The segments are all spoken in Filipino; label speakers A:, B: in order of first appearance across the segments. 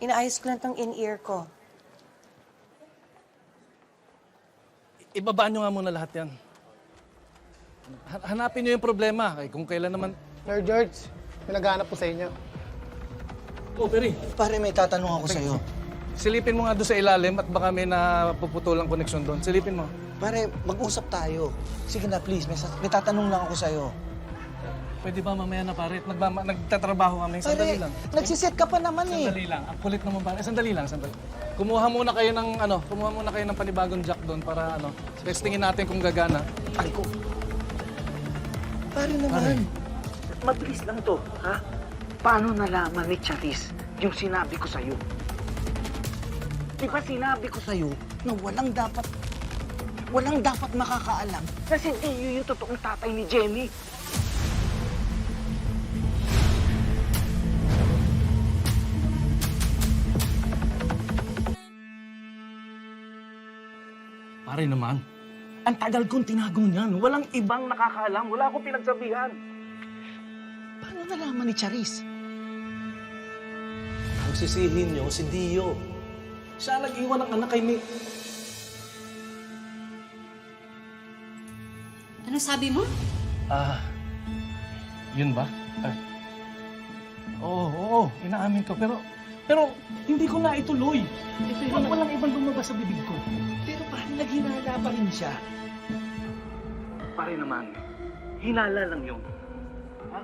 A: Inaayos ko lang tong in-ear ko.
B: Ibabaan nyo nga muna lahat yan. Hanapin nyo yung problema. Kung kailan naman...
C: Sir George, may naghahanap po sa inyo.
B: Oh, Peri.
D: Pare, may tatanong ako sa'yo.
B: Silipin mo nga doon sa ilalim at baka may napuputulang koneksyon doon. Silipin mo.
D: Pare, mag-usap tayo. Sige na, please. May tatanong lang ako sa'yo.
B: Pwede ba mamaya na pare? Nagtatrabaho kami. Sandali lang.
D: Nagsiset ka pa naman eh.
B: Sandali lang. Ang kulit naman pare. Sandali lang, sandali. Kumuha muna kayo ng panibagong jack doon para testingin natin kung gagana.
D: Ay ko. Pare naman.
E: Mabilis lang to, ha? Paano nalaman ni Charis yung sinabi ko sa'yo? Di ba sinabi ko sa'yo
D: Na walang dapat makakaalam.
E: na si Dio yung totoong tatay ni Jenny?
B: Pare naman.
E: Ang tagal kong tinago niyan. Walang ibang nakakaalam. Wala akong pinagsabihan.
D: Paano nalaman ni Charis?
B: Ang sisihin nyo, si Dio. Siya nag-iwan ng anak kay Nick.
F: Ano sabi mo?
B: Yun ba? Oo, inaamin ko. Pero hindi ko na ituloy. Walang ibang lumabas sa bibig ko.
D: Pero parang naghinala pa rin siya.
E: Pare naman, hinala lang yun. Ha?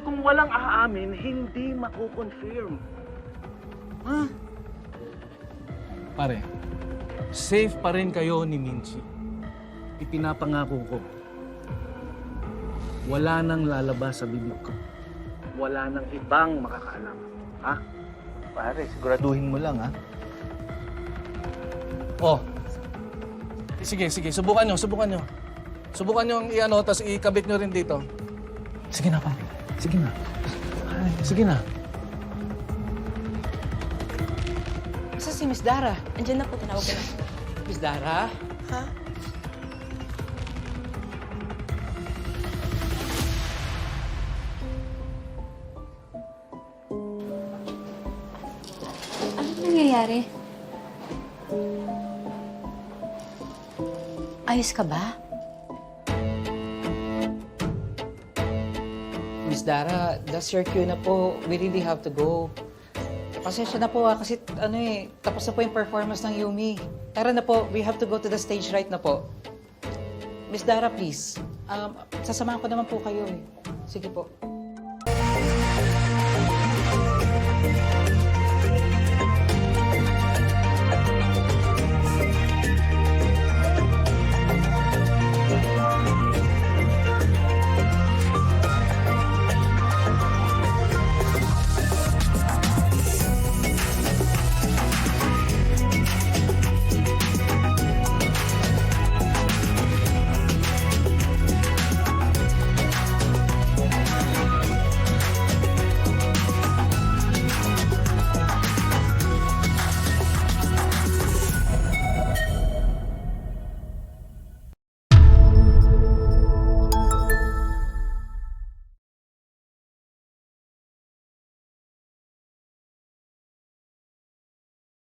E: Kung walang aamin, hindi mako-confirm.
B: Ha? Pare, safe pa rin kayo ni Minchi. Ipinapangako ko. Wala nang lalabas sa bibig ko.
E: Wala nang ibang makakaalam. Ha?
D: Pare, siguraduhin mo lang, ha?
B: Oh. Sige, subukan nyo. Subukan nyo ang i-ano, tapos ikabit nyo rin dito. Sige na, pare. Sige na. Ay, sige na.
A: Isa si Miss Dara. Andiyan na po, tinawag ko na.
D: Miss Dara?
A: Ha?
F: Anong nangyayari? Ayos ka ba?
G: Miss Dara, that's your cue na po. We really have to go. Pasensya na po kasi tapos na po yung performance ng Yumi. Tara na po, we have to go to the stage right na po. Miss Dara, please. Sasamahan ko naman po kayo eh. Sige po.